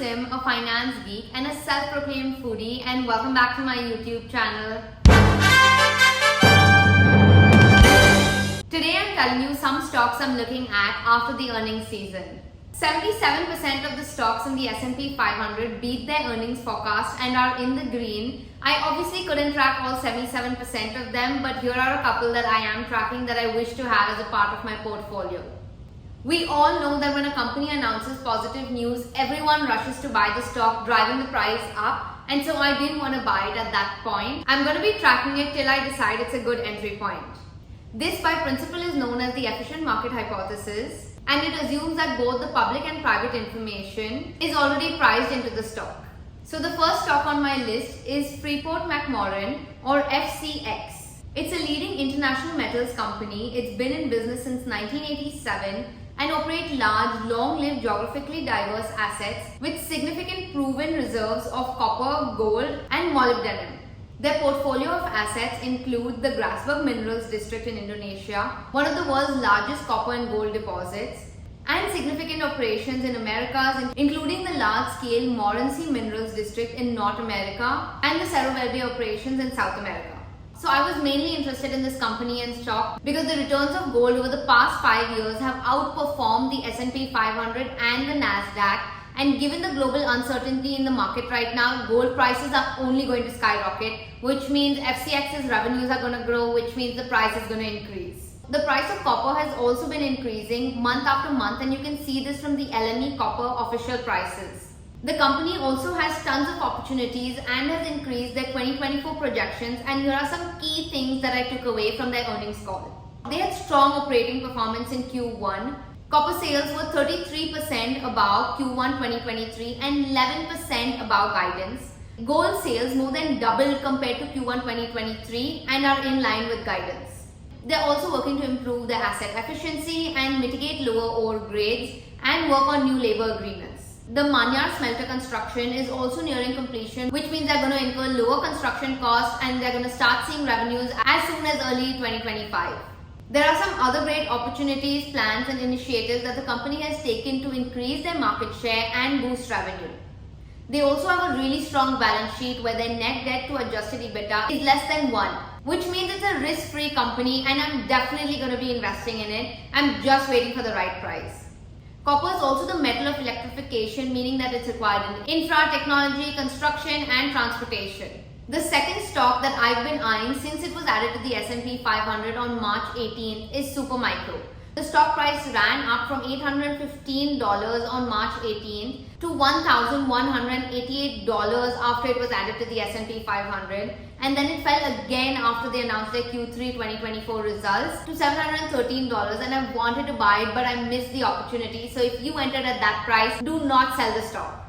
Sim, a finance geek and a self-proclaimed foodie, and welcome back to my YouTube channel. Today I'm telling you some stocks I'm looking at after the earnings season. 77% of the stocks in the S&P 500 beat their earnings forecast and are in the green. I obviously couldn't track all 77% of them, but here are a couple that I am tracking that I wish to have as a part of my portfolio. We all know that when a company announces positive news, everyone rushes to buy the stock, driving the price up, and so I didn't want to buy it at that point. I'm going to be tracking it till I decide it's a good entry point. This by principle is known as the efficient market hypothesis, and it assumes that both the public and private information is already priced into the stock. So the first stock on my list is Freeport-McMoRan, or FCX. It's a leading international metals company. It's been in business since 1987 and operate large, long-lived, geographically diverse assets with significant proven reserves of copper, gold, and molybdenum. Their portfolio of assets include the Grasberg Minerals District in Indonesia, one of the world's largest copper and gold deposits, and significant operations in Americas, including the large-scale Morenci Minerals District in North America and the Cerro Verde operations in South America. So I was mainly interested in this company and stock because the returns of gold over the past 5 years have outperformed the S&P 500 and the Nasdaq. And given the global uncertainty in the market right now, gold prices are only going to skyrocket, which means FCX's revenues are going to grow, which means the price is going to increase. The price of copper has also been increasing month after month, and you can see this from the LME copper official prices. The company also has tons of opportunities and has increased their 2024 projections, and here are some key things that I took away from their earnings call. They had strong operating performance in Q1. Copper sales were 33% above Q1 2023 and 11% above guidance. Gold sales more than doubled compared to Q1 2023 and are in line with guidance. They're also working to improve their asset efficiency and mitigate lower ore grades and work on new labor agreements. The Manyar smelter construction is also nearing completion, which means they're going to incur lower construction costs and they're going to start seeing revenues as soon as early 2025. There are some other great opportunities, plans and initiatives that the company has taken to increase their market share and boost revenue. They also have a really strong balance sheet where their net debt to adjusted EBITDA is less than 1, which means it's a risk-free company and I'm definitely going to be investing in it. I'm just waiting for the right price. Copper is also the metal of electrification, meaning that it's required in infra, technology, construction and transportation. The second stock that I've been eyeing since it was added to the S&P 500 on March 18th is Supermicro. The stock price ran up from $815 on March 18th to $1,188 after it was added to the S&P 500, and then it fell again after they announced their Q3 2024 results to $713, and I wanted to buy it but I missed the opportunity. So if you entered at that price, do not sell the stock.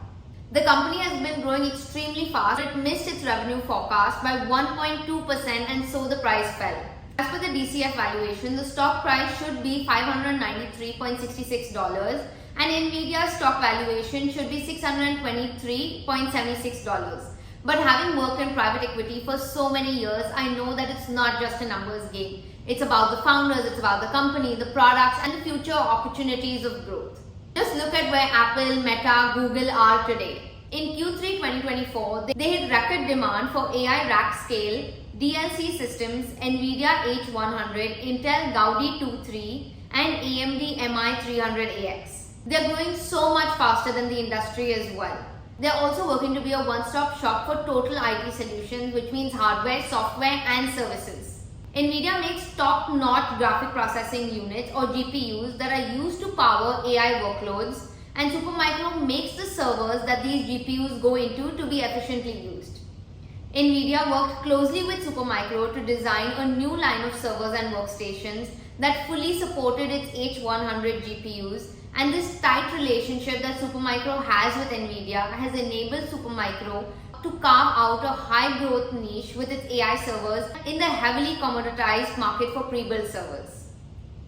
The company has been growing extremely fast. It missed its revenue forecast by 1.2% and so the price fell. As per the DCF valuation, the stock price should be $593.66 and Nvidia's stock valuation should be $623.76. But having worked in private equity for so many years, I know that it's not just a numbers game. It's about the founders, it's about the company, the products and the future opportunities of growth. Just look at where Apple, Meta, Google are today. In Q3 2024, they had record demand for AI rack scale, DLC systems, Nvidia H100, Intel Gaudi 2-3 and AMD MI300AX. They're growing so much faster than the industry as well. They're also working to be a one-stop shop for total IT solutions, which means hardware, software and services. Nvidia makes top-notch graphic processing units or GPUs that are used to power AI workloads, and Supermicro makes the servers that these GPUs go into to be efficiently used. Nvidia worked closely with Supermicro to design a new line of servers and workstations that fully supported its H100 GPUs, and this tight relationship that Supermicro has with Nvidia has enabled Supermicro to carve out a high-growth niche with its AI servers in the heavily commoditized market for pre-built servers.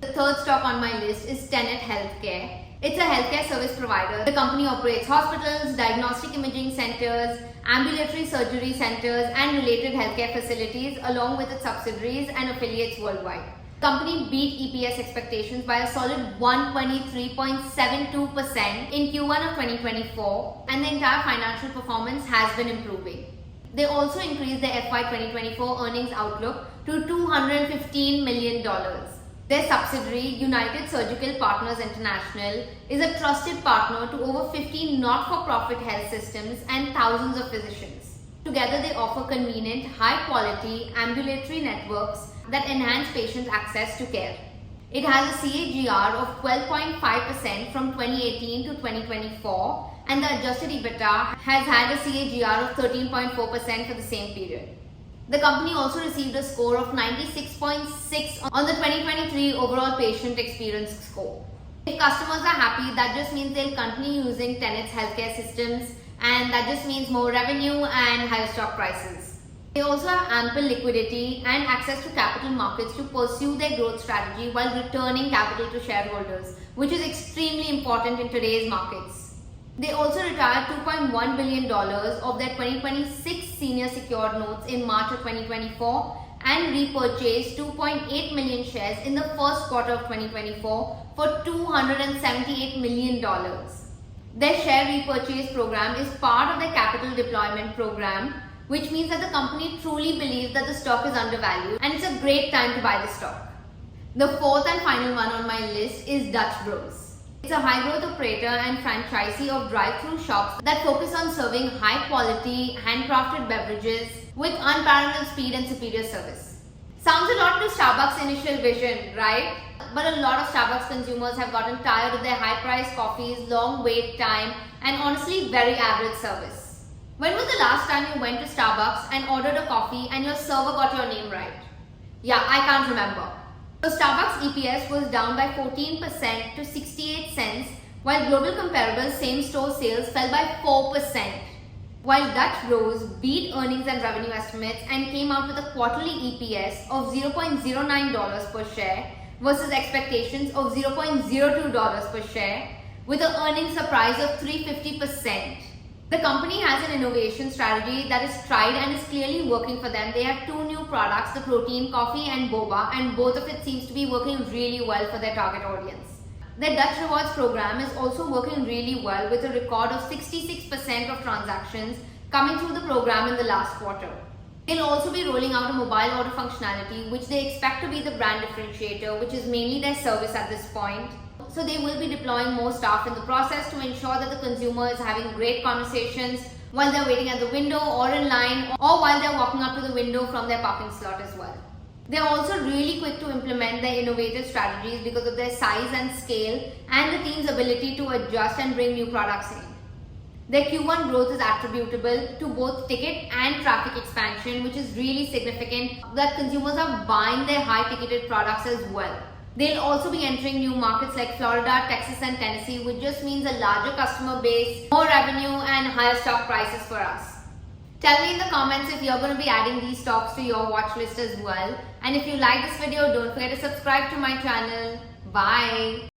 The third stock on my list is Tenet Healthcare. It's a healthcare service provider. The company operates hospitals, diagnostic imaging centers, ambulatory surgery centers, and related healthcare facilities along with its subsidiaries and affiliates worldwide. Company beat EPS expectations by a solid 123.72% in Q1 of 2024, and the entire financial performance has been improving. They also increased their FY 2024 earnings outlook to $215 million. Their subsidiary, United Surgical Partners International, is a trusted partner to over 50 not-for-profit health systems and thousands of physicians. Together, they offer convenient, high-quality ambulatory networks that enhance patient access to care. It has a CAGR of 12.5% from 2018 to 2024, and the adjusted EBITDA has had a CAGR of 13.4% for the same period. The company also received a score of 96.6 on the 2023 overall patient experience score. If customers are happy, that just means they'll continue using Tenet's healthcare systems, and that just means more revenue and higher stock prices. They also have ample liquidity and access to capital markets to pursue their growth strategy while returning capital to shareholders, which is extremely important in today's markets. They also retired $2.1 billion of their 2026 senior secured notes in March of 2024 and repurchased 2.8 million shares in the first quarter of 2024 for $278 million. Their share repurchase program is part of their capital deployment program, which means that the company truly believes that the stock is undervalued and it's a great time to buy the stock. The fourth and final one on my list is Dutch Bros. It's a high-growth operator and franchisee of drive-thru shops that focus on serving high-quality, handcrafted beverages with unparalleled speed and superior service. Sounds a lot to Starbucks' initial vision, right? But a lot of Starbucks consumers have gotten tired of their high-priced coffees, long wait time, and honestly very average service. When was the last time you went to Starbucks and ordered a coffee and your server got your name right? Yeah, I can't remember. So Starbucks EPS was down by 14% to 68 cents, while global comparable same-store sales fell by 4%. While Dutch Bros beat earnings and revenue estimates and came out with a quarterly EPS of $0.09 per share versus expectations of $0.02 per share, with an earnings surprise of 350%. The company has an innovation strategy that is tried and is clearly working for them. They have two new products, the protein coffee and boba, and both of it seems to be working really well for their target audience. Their Dutch Rewards program is also working really well with a record of 66% of transactions coming through the program in the last quarter. They'll also be rolling out a mobile order functionality, which they expect to be the brand differentiator, which is mainly their service at this point. So they will be deploying more staff in the process to ensure that the consumer is having great conversations while they're waiting at the window or in line, or while they're walking up to the window from their parking slot as well. They're also really quick to implement their innovative strategies because of their size and scale and the team's ability to adjust and bring new products in. Their Q1 growth is attributable to both ticket and traffic expansion, which is really significant that consumers are buying their high-ticketed products as well. They'll also be entering new markets like Florida, Texas, and Tennessee, which just means a larger customer base, more revenue, and higher stock prices for us. Tell me in the comments if you're going to be adding these stocks to your watch list as well. And if you like this video, don't forget to subscribe to my channel. Bye!